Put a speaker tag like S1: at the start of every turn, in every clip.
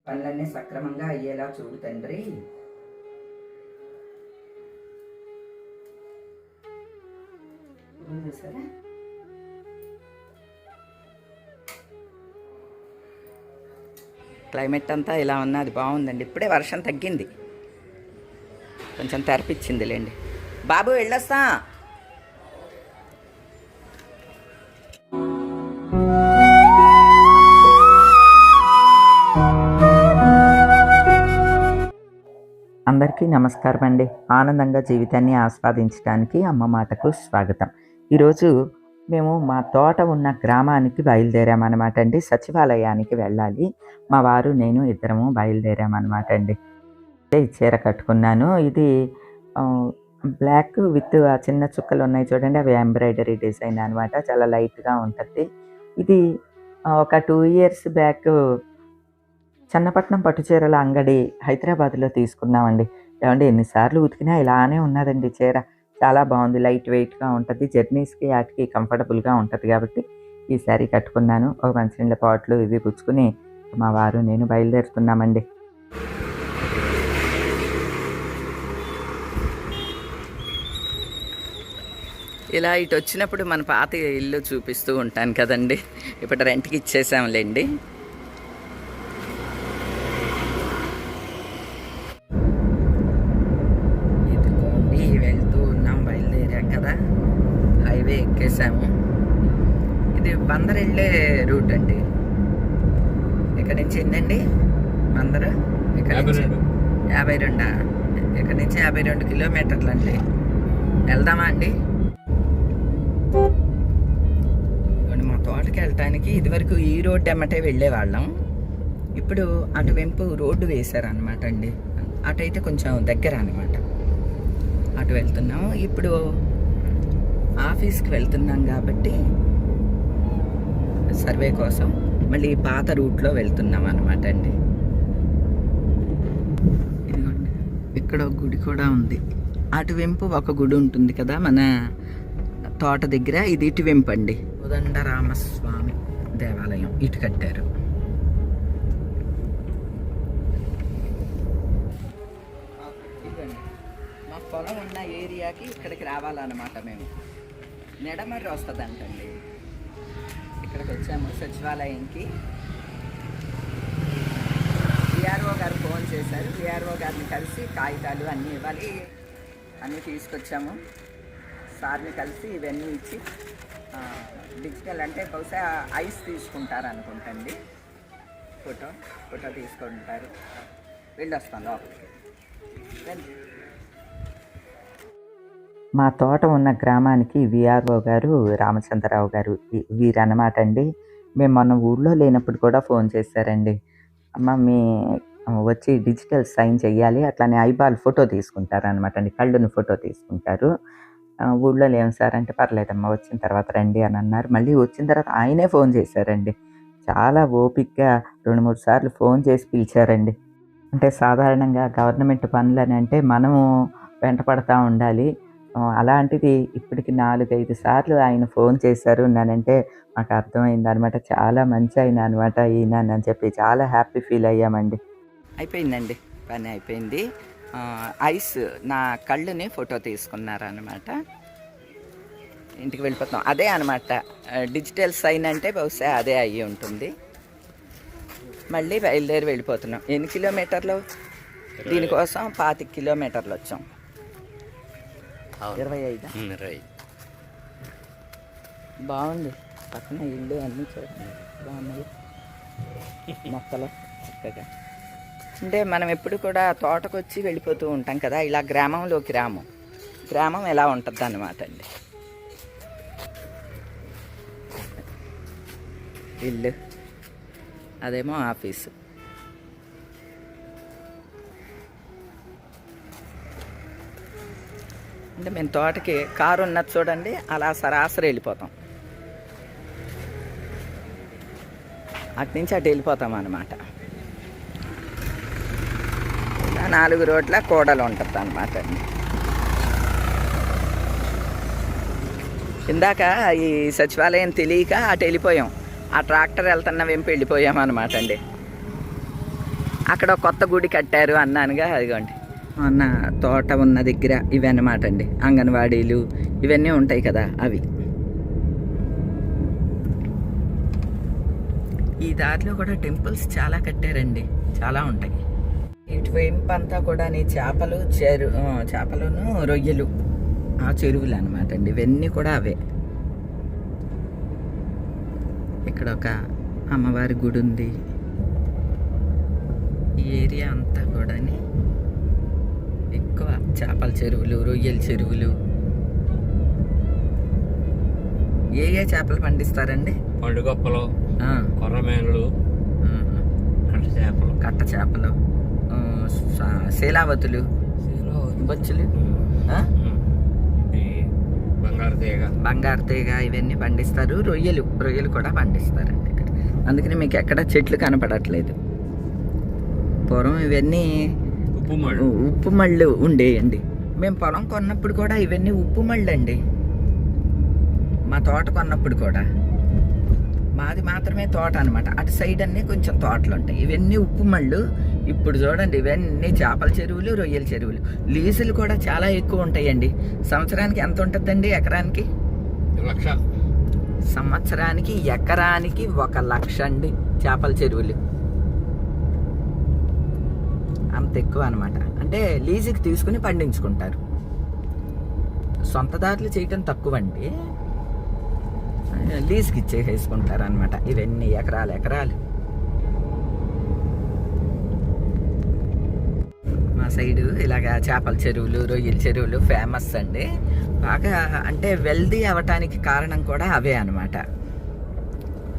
S1: పనులన్నీ సక్రమంగా అయ్యేలా చూడు తండ్రి. సరే, క్లైమేట్ అంతా ఇలా ఉన్నది బాగుందండి. ఇప్పుడే వర్షం తగ్గింది, కొంచెం తెరపిచ్చిందిలేండి. బాబు వెళ్ళొస్తా. అందరికీ నమస్కారం అండి. ఆనందంగా జీవితాన్ని ఆస్వాదించడానికి అమ్మ మాటకు స్వాగతం. ఈరోజు మేము మా తోట ఉన్న గ్రామానికి బయలుదేరామన్నమాట అండి. సచివాలయానికి వెళ్ళాలి. మా వారు నేను ఇద్దరము బయలుదేరామన్నమాట అండి. ఈ చీర కట్టుకున్నాను. ఇది బ్లాక్ విత్ ఆ చిన్న చుక్కలు ఉన్నాయి చూడండి, అవి ఎంబ్రాయిడరీ డిజైన్ అనమాట. చాలా లైట్గా ఉంటుంది. ఇది ఒక 2 years బ్యాక్ చన్నపట్నం పట్టుచీరల అంగడి హైదరాబాద్లో తీసుకున్నామండి. ఏమండి ఎన్నిసార్లు ఉతికినా ఇలానే ఉన్నదండి చీర. చాలా బాగుంది, లైట్ వెయిట్గా ఉంటుంది, జర్నీస్కి వాటికి కంఫర్టబుల్గా ఉంటుంది కాబట్టి ఈ శారీ కట్టుకున్నాను. ఒక మంచినీళ్ళ పాట్లు ఇవి పుచ్చుకుని మా వారు నేను బయలుదేరుతున్నామండి. ఇలా ఇటు వచ్చినప్పుడు మన పాత ఇల్లు చూపిస్తూ ఉంటాను కదండి. ఇప్పుడు రెంట్కి ఇచ్చేసాంలేండి. హైవే ఎక్కేసాము. ఇది బందర్ వెళ్ళే రూట్ అండి. ఇక్కడ నుంచి ఏంటండి బందర్? ఇక్కడ నుంచి 52. ఇక్కడ నుంచి 52 కిలోమీటర్లు అండి. వెళ్దామా అండి? మా తోటకి వెళ్ళటానికి ఇదివరకు ఈ రోడ్డు ఎమ్మటే వెళ్ళేవాళ్ళం. ఇప్పుడు అటువైపు రోడ్డు వేశారనమాట అండి. అటైతే కొంచెం దగ్గర అనమాట. అటు వెళ్తున్నాము. ఇప్పుడు ఆఫీస్కి వెళ్తున్నాం కాబట్టి సర్వే కోసం మళ్ళీ పాత రూట్లో వెళ్తున్నాం అనమాట అండి. ఇదిగోండి, ఇక్కడ ఒక గుడి కూడా ఉంది. అటువైపు ఒక గుడి ఉంటుంది కదా మన తోట దగ్గర. ఇది ఇటువైపు అండి, కోదండరామస్వామి దేవాలయం. ఇటు కట్టారు. మా పొలం ఉన్న ఏరియాకి ఇక్కడికి రావాలన్నమాట. మేము నెడమర్రి వస్తుందంటండి. ఇక్కడికి వచ్చాము సచివాలయంకి. విఆర్ఓ గారు ఫోన్ చేశారు. విఆర్ఓ గారిని కలిసి కాగితాలు అన్నీ ఇవ్వాలి, అన్నీ తీసుకొచ్చాము. సార్ని కలిసి ఇవన్నీ ఇచ్చి డిజిటల్ అంటే బహుశా ఐస్ తీసుకుంటారనుకుంటండి. ఫోటో తీసుకుంటారు. వెళ్ళొస్తాం లోపలికి. మా తోట ఉన్న గ్రామానికి విఆర్ఓ గారు రామచంద్రరావు గారు వీరన్నమాట అండి. మేము మొన్న ఊళ్ళో లేనప్పుడు కూడా ఫోన్ చేశారండి. అమ్మ మీ వచ్చి డిజిటల్ సైన్ చెయ్యాలి, అట్లానే ఐబాల్ ఫోటో తీసుకుంటారనమాట అండి. కళ్ళుని ఫోటో తీసుకుంటారు. ఊళ్ళో లేము సార్ అంటే పర్లేదమ్మా వచ్చిన తర్వాత రండి అని అన్నారు. మళ్ళీ వచ్చిన తర్వాత ఆయనే ఫోన్ చేశారండి. చాలా ఓపిక్గా 2-3 సార్లు ఫోన్ చేసి పిలిచారండి. అంటే సాధారణంగా గవర్నమెంట్ పనులని అంటే మనము వెంట పడతా ఉండాలి. అలాంటిది ఇప్పటికి 4-5 సార్లు ఆయన ఫోన్ చేశారు నానంటే మాకు అర్థమైంది అనమాట. చాలా మంచి ఆయన అనమాట ఈయన అని చెప్పి చాలా హ్యాపీ ఫీల్ అయ్యామండి. అయిపోయిందండి, పని అయిపోయింది. ఐస్ నా కళ్ళుని ఫోటో తీసుకున్నారనమాట. ఇంటికి వెళ్ళిపోతాం. అదే అనమాట డిజిటల్ సైన్ అంటే బహుశా అదే అయ్యి ఉంటుంది. మళ్ళీ బయలుదేరి వెళ్ళిపోతున్నాం. ఎన్ని కిలోమీటర్లు? దీనికోసం 25 కిలోమీటర్లు వచ్చాం. 25. బాగుంది. పక్కన ఇల్లు అన్నీ చూడండి బాగున్నాయి, మొక్కలు చక్కగా. అంటే మనం ఎప్పుడు కూడా తోటకు వచ్చి వెళ్ళిపోతూ ఉంటాం కదా, ఇలా గ్రామంలోకి రాము. గ్రామం ఎలా ఉంటుంది అన్నమాట అండి. ఇల్లు అదేమో ఆఫీసు. అంటే మేము తోటకి కారు ఉన్నది చూడండి, అలా సరాసరి వెళ్ళిపోతాం. అటు నుంచి అటు వెళ్ళిపోతాం అన్నమాట. 4 రోడ్ల కూడలు ఉంటుంది అన్నమాట. ఇందాక ఈ సచివాలయం తెలియక అటు వెళ్ళిపోయాం. ఆ ట్రాక్టర్ వెళ్తున్న వెంపు వెళ్ళిపోయాం అనమాట అండి. అక్కడ ఒక కొత్త గుడి కట్టారు అన్నానుగా, అదిగోండి అన్న తోట ఉన్న దగ్గర ఇవన్నమాట అండి, అంగన్వాడీలు ఇవన్నీ ఉంటాయి కదా అవి. ఈ దారిలో కూడా టెంపుల్స్ చాలా కట్టారండి, చాలా ఉంటాయి. ఇటువైపు అంతా కూడా చేపలు చేపలను రొయ్యలు ఆ చెరువులు అనమాట అండి, ఇవన్నీ కూడా అవే. ఇక్కడ ఒక అమ్మవారి గుడి ఉంది. ఈ ఏరియా అంతా కూడా ఎక్కువ చేపల చెరువులు, రొయ్యల చెరువులు. ఏ ఏ చేపలు పండిస్తారండి?
S2: పండుగప్పలు, కొర్రమేనులు,
S1: కట్ట చేపలు, శీలావతులు, బొచ్చులు, బంగారు తీగ ఇవన్నీ పండిస్తారు. రొయ్యలు కూడా పండిస్తారండి ఇక్కడ. అందుకని మీకు ఎక్కడ చెట్లు కనపడట్లేదు. పూర్వం ఇవన్నీ ఉప్పు మళ్ళు ఉండేయండి. మేము పొలం కొన్నప్పుడు కూడా ఇవన్నీ ఉప్పు మళ్ళు అండి. మా తోట కొన్నప్పుడు కూడా మాది మాత్రమే తోట అనమాట. అటు సైడ్ అన్నీ కొంచెం తోటలు ఉంటాయి. ఇవన్నీ ఉప్పు మళ్ళు. ఇప్పుడు చూడండి ఇవన్నీ చేపల చెరువులు, రొయ్యల చెరువులు. లీజులు కూడా చాలా ఎక్కువ ఉంటాయండి. సంవత్సరానికి ఎంత ఉంటుందండి ఎకరానికి?
S2: 1,00,000.
S1: సంవత్సరానికి ఎకరానికి 1,00,000 అండి చేపల చెరువులు. అంత ఎక్కువ అనమాట. అంటే లీజుకి తీసుకుని పండించుకుంటారు. సొంత దారులు చేయటం తక్కువ అండి, లీజుకి ఇచ్చేసుకుంటారు అనమాట. ఇవన్నీ ఎకరాలు. మా సైడు ఇలాగా చేపల చెరువులు, రొయ్యల చెరువులు ఫేమస్ అండి. బాగా అంటే వెల్దీ అవ్వటానికి కారణం కూడా అవే అనమాట.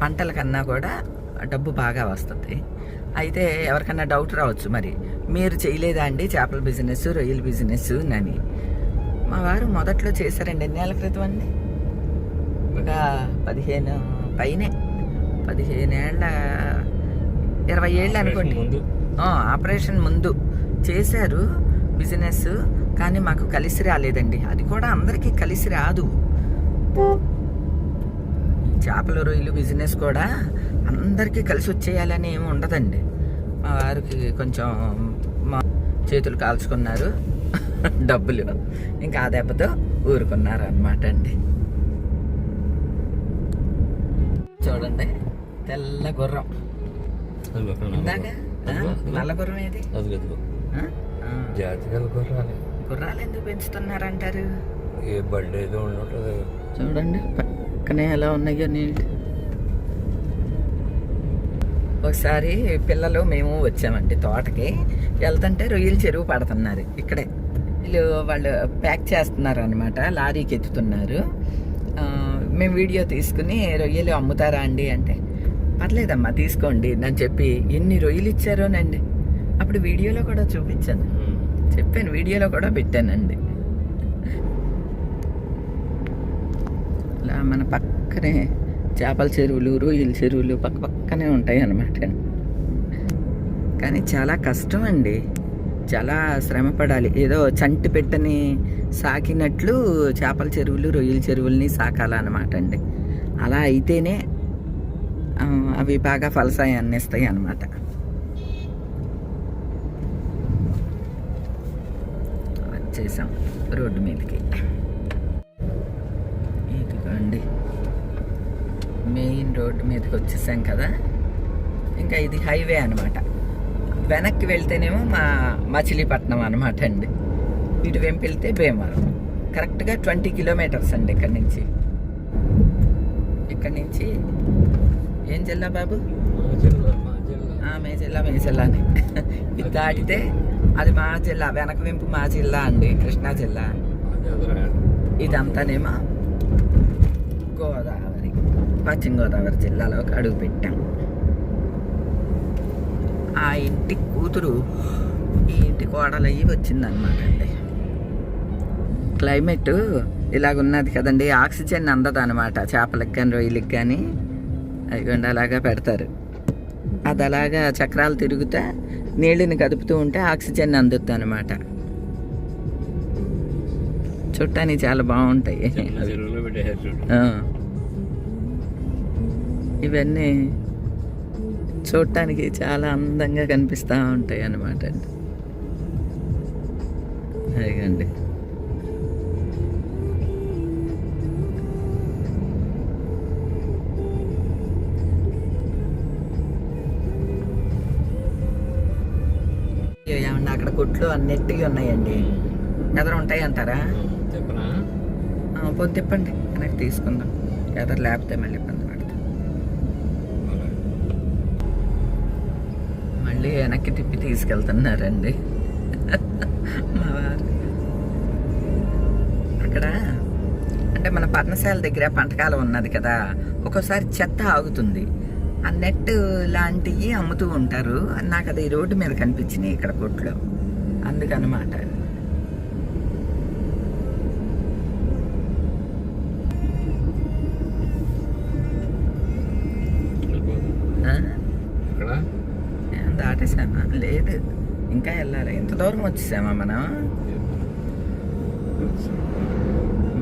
S1: పంటల కన్నా కూడా డబ్బు బాగా వస్తుంది. అయితే ఎవరికన్నా డౌట్ రావచ్చు, మరి మీరు చేయలేదా అండి చేపల బిజినెస్, రొయ్యల బిజినెస్ అని. మా వారు మొదట్లో చేశారండి. ఎన్నేళ్ళ క్రితం అండి? ఒక 15 పైనే, 15 ఏళ్ళ, 20 ఏళ్ళు అనుకోండి. ఆపరేషన్ ముందు చేశారు బిజినెస్. కానీ మాకు కలిసి రాలేదండి. అది కూడా అందరికీ కలిసి రాదు. చేపల రొయ్యలు బిజినెస్ కూడా అందరికీ కలిసి వచ్చేయాలని ఏమి ఉండదండి. మా వారికి కొంచెం మా చేతులు కాల్చుకున్నారు డబ్బులు, ఇంకా ఆ దెబ్బతో ఊరుకున్నారు అన్నమాట అండి. చూడండి తెల్ల గుర్రం, ఇందాక నల్ల గుర్రం ఏది? గుర్రాలు ఎందుకు పెంచుతున్నారంటారు?
S2: ఏ బర్త్డే ఏదో ఉండదు.
S1: చూడండి పక్కనే ఎలా ఉన్నాయో నీళ్ళు. ఒకసారి పిల్లలు మేము వచ్చామండి తోటకి. వెళ్తుంటే రొయ్యల చెరువు పడుతున్నారు ఇక్కడే. వాళ్ళు ప్యాక్ చేస్తున్నారు అనమాట, లారీకి ఎత్తుతున్నారు. మేము వీడియో తీసుకుని రొయ్యలు అమ్ముతారా అండి అంటే, పర్లేదమ్మా తీసుకోండి అని చెప్పి ఎన్ని రొయ్యలు ఇచ్చారోనండి. అప్పుడు వీడియోలో కూడా చూపించాను, చెప్పాను, వీడియోలో కూడా పెట్టానండి. ఇలా మన పక్కనే చేపల చెరువులు, రొయ్యల చెరువులు పక్కనే ఉంటాయి అన్నమాట. కానీ చాలా కష్టం అండి, చాలా శ్రమ పడాలి. ఏదో చంటి పెట్టని సాకినట్లు చేపల చెరువులు, రొయ్యల చెరువుల్ని సాకాలన్నమాట అండి. అలా అయితేనే అవి బాగా ఫలసాయం అందిస్తాయి అన్నమాట. వచ్చేసాం రోడ్డు మీదకి. ఇదిగోండి మెయిన్ రోడ్డు మీదకి వచ్చేసాం కదా. ఇంకా ఇది హైవే అనమాట. వెనక్కి వెళ్తేనేమో మచిలీపట్నం అనమాట అండి. ఇటు వెంపు వెళ్తే భీమవరం. కరెక్ట్గా 20 కిలోమీటర్స్ అండి ఇక్కడి నుంచి. ఏం జిల్లా బాబు? మేజిల్లానే. ఇది దాటితే అది మా జిల్లా, వెనక వెంపు మా జిల్లా అండి, కృష్ణా జిల్లా. ఇదంతానేమో గోదావరి, పశ్చిమ గోదావరి జిల్లాలోకి అడుగు పెట్టాం. ఆ ఇంటి కూతురు ఈ ఇంటి కోడలయ్యి వచ్చిందనమాట అండి. క్లైమేట్ ఇలాగున్నది కదండి, ఆక్సిజన్ అందదు అనమాట చేపలకు కానీ రొయ్యలకి కానీ. అదిగోండి అలాగా పెడతారు. అది అలాగా చక్రాలు తిరుగుతా నీళ్ళని కదుపుతూ ఉంటే ఆక్సిజన్ అందుద్ది అనమాట. చూడటానికి చాలా బాగుంటాయి. ఇవన్నీ చూడటానికి చాలా అందంగా కనిపిస్తూ ఉంటాయి అన్నమాట అండి. అదిగండి. ఏమన్నా అక్కడ కొట్లు అన్నిటికీ ఉన్నాయండి. ఎదరు ఉంటాయి అంటారా?
S2: చెప్పనా?
S1: పోతే తిప్పండి, వెనక్కి తీసుకుందాం. ఎదరు లేకపోతే మళ్ళీ ఇబ్బంది పడతాం. మళ్ళీ వెనక్కి తిప్పి తీసుకెళ్తున్నారండి మా వారు. అక్కడ అంటే మన పర్ణశాల దగ్గర పంటకాలం ఉన్నది కదా, ఒక్కోసారి చెత్త ఆగుతుంది. ఆ నెట్ లాంటివి అమ్ముతూ ఉంటారు. నాకు అది రోడ్డు మీద కనిపించినాయి ఇక్కడ కొట్లో, అందుకనమాట. ఏం దాటేసామా? లేదు, ఇంకా వెళ్ళాలి. ఇంత దూరం వచ్చేసామా మనం?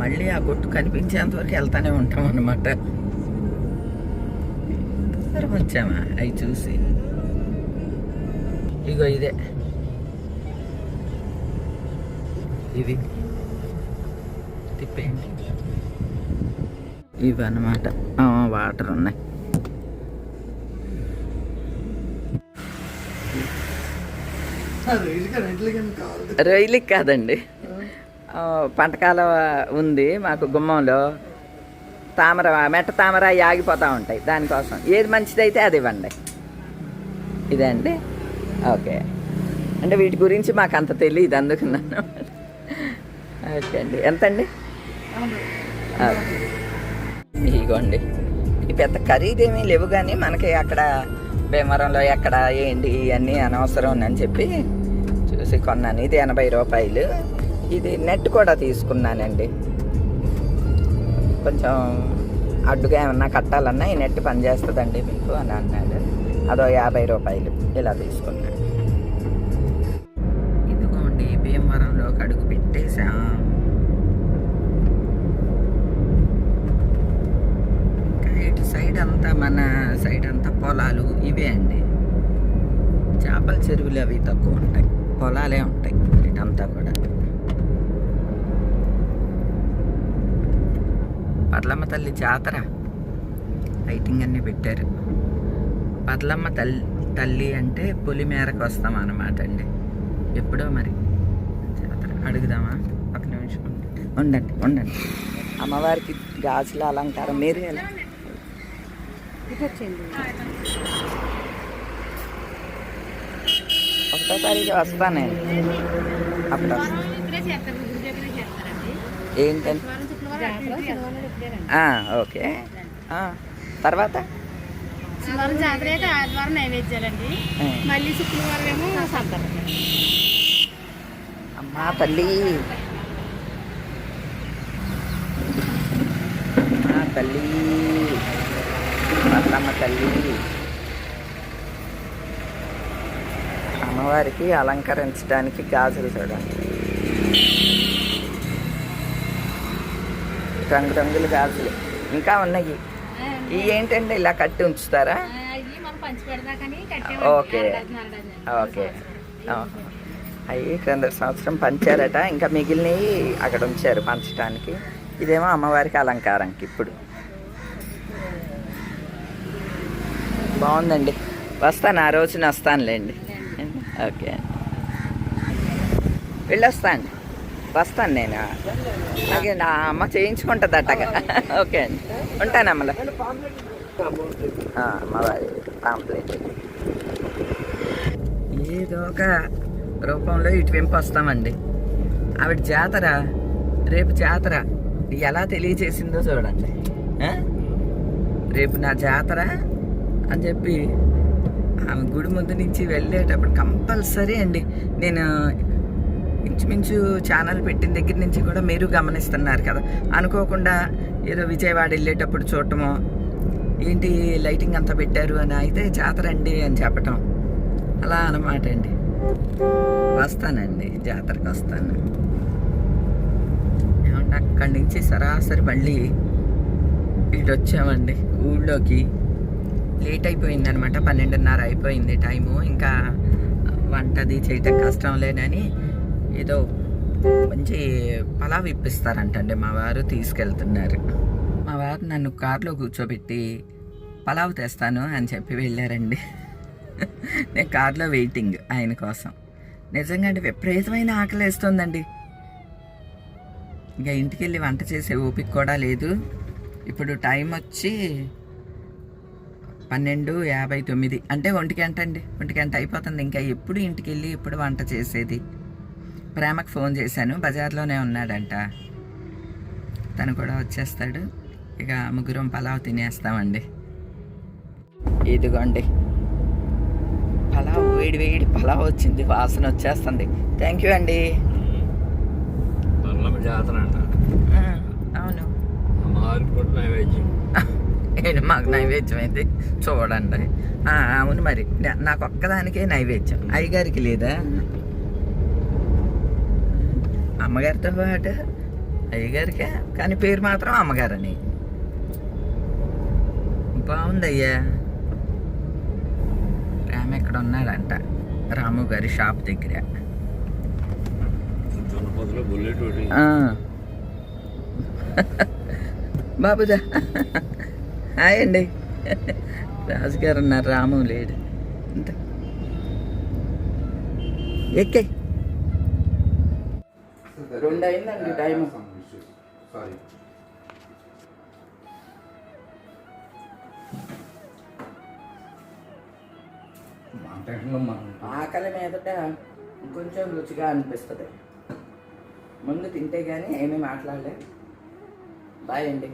S1: మళ్ళీ ఆ కొట్టు కనిపించేంత వరకు వెళ్తానే ఉంటాం అన్నమాట. దూరం వచ్చామా అవి చూసి? ఇగో ఇదే, ఇది తిప్పేయండి. ఇవి అన్నమాట. వాటర్ ఉన్నాయి. రొయ్యలకి కాదండి, పంటకాల ఉంది మాకు గుమ్మంలో. తామర, మెట్ట తామర ఆగిపోతూ ఉంటాయి. దానికోసం ఏది మంచిదైతే అది ఇవ్వండి. ఇదే అండి. ఓకే, అంటే వీటి గురించి మాకు అంత తెలియదు, అందుకున్నాను. ఓకే అండి. ఎంతండి? ఇగోండి. ఈ పెద్ద ఖరీదేమీ లేవు, కానీ మనకి అక్కడ భీమవరంలో ఎక్కడ ఏంటి ఇవన్నీ అనవసరం అని చెప్పి చూసి కొన్నాను. ఇది 80 రూపాయలు. ఇది నెట్ కూడా తీసుకున్నానండి. కొంచెం అడ్డుగా ఏమన్నా కట్టాలన్నా ఈ నెట్ పనిచేస్తుందండి మీకు అని అన్నాడు. అదో 50 రూపాయలు ఇలా తీసుకున్నాను. ఇదిగోండి, భీమవరంలోకి అడుగు పెట్టేశాం. ఇటు సైడ్ అంతా, మన సైడ్ అంతా పొలాలు ఇవే అండి. చేపల చెరువులు అవి తక్కువ ఉంటాయి, పొలాలే ఉంటాయి ఇటంతా కూడా. పర్లమ్మ తల్లి జాతర లైటింగ్ అన్నీ పెట్టారు. పర్లమ్మ తల్లి అంటే పొలిమేరకు వస్తాం అన్నమాట అండి. ఎప్పుడో మరి జాతర. అడుగుదామా? ఒక నిమిషం ఉండండి. అమ్మవారికి గాజుల అలంకారం మీరు ఎలా? 1వ తారీఖు వస్తాను నేను. అప్పుడు ఏంటండి? ఓకే. తర్వాత
S3: శనివారం జాతర అయితే ఆదివారం నైవేద్యాలండి. మళ్ళీ శుక్రవారం ఏమో సంతరం.
S1: అమ్మా తల్లి, తల్లి, పర్లమ్మ తల్లి. అమ్మవారికి అలంకరించడానికి గాజులు చూడండి, రంగురంగుల గాజులు ఇంకా ఉన్నాయి. ఇవి ఏంటండి ఇలా కట్టి ఉంచుతారా? Okay okay. అవి క్రింద సంవత్సరం పంచారట, ఇంకా మిగిలినవి అక్కడ ఉంచారు పంచడానికి. ఇదేమో అమ్మవారికి అలంకారంకి. ఇప్పుడు బాగుందండి. వస్తాను, ఆ రోజున వస్తానులేండి. ఓకే, వెళ్ళొస్తాను. వస్తాను నేను. అలాగే నా అమ్మ చేయించుకుంటుంది అట్టగా. ఓకే అండి, ఉంటాను అమ్మలో. అమ్మవారి పాంప్లెట్ ఏదో ఒక రూపంలో ఇటు వెంపు వస్తామండి. ఆవిడ జాతర రేపు. జాతర ఎలా తెలియజేసిందో చూడండి. రేపు నా జాతర అని చెప్పి ఆమె గుడి ముందు నుంచి వెళ్ళేటప్పుడు కంపల్సరీ అండి. నేను ఇంచుమించు ఛానల్ పెట్టిన దగ్గర నుంచి కూడా మీరు గమనిస్తున్నారు కదా, అనుకోకుండా ఏదో విజయవాడ వెళ్ళేటప్పుడు చూడటమో, ఏంటి లైటింగ్ అంతా పెట్టారు అని, అయితే జాతర అండి అని చెప్పటం, అలా అన్నమాట అండి. వస్తానండి, జాతరకు వస్తాను. ఏమన్నా అక్కడి నుంచి సరాసరి మళ్ళీ ఇటు వచ్చామండి ఊళ్ళోకి. లేట్ అయిపోయింది అనమాట, 12:30 అయిపోయింది టైము. ఇంకా వంటది చేయటం కష్టం లేనని ఏదో మంచి పలావ్ ఇప్పిస్తారంటండి మా వారు, తీసుకెళ్తున్నారు. మా వారు నన్ను కార్లో కూర్చోబెట్టి పలావ్ తెస్తాను అని చెప్పి వెళ్ళారండి. నేను కార్లో వెయిటింగ్ ఆయన కోసం. నిజంగా అంటే విపరీతమైన ఆకలి వేస్తుందండి. ఇంకా ఇంటికి వెళ్ళి వంట చేసే ఓపిక కూడా లేదు. ఇప్పుడు టైం వచ్చి 12:59 అంటే 1 గంట అండి. 1 గంట అయిపోతుంది. ఇంకా ఎప్పుడు ఇంటికి వెళ్ళి ఎప్పుడు వంట చేసేది. ప్రేమకు ఫోన్ చేశాను, బజార్లోనే ఉన్నాడంట, తను కూడా వచ్చేస్తాడు. ఇక ముగ్గురం పలావ్ తినేస్తామండి. ఇదిగోండి పలావ్, వేడి వేడి పలావ్ వచ్చింది, వాసన వచ్చేస్తుంది. థ్యాంక్ యూ అండి.
S2: పర్లమ్మ జాతర అంట.
S1: అవును,
S2: అమ్మవారికి కూడా నైవేద్యం.
S1: ఏంటి మాకు నైవేద్యం అయితే చూడండి. అవును, మరి నాకు ఒక్కదానికే నైవేద్యం, అయ్యగారికి లేదా? అమ్మగారితో పాటు అయ్యగారికే, కానీ పేరు మాత్రం అమ్మగారని. బాగుందయ్యా. రామ ఎక్కడ ఉన్నాడంట, రాము గారి షాప్ దగ్గర.
S2: దున్నపోతులో బుల్లెట్ ఒకటి.
S1: బాబుదా, హాయ్ అండి. రాజుగారు ఉన్నారు, రాము లేడు. అంత ఎక్కే 2 అయిందండి టైము. ఆకలి మీదట కొంచెం రుచిగా అనిపిస్తుంది. ముందు తింటే కానీ ఏమీ మాట్లాడలేదు. బాయ్ అండి.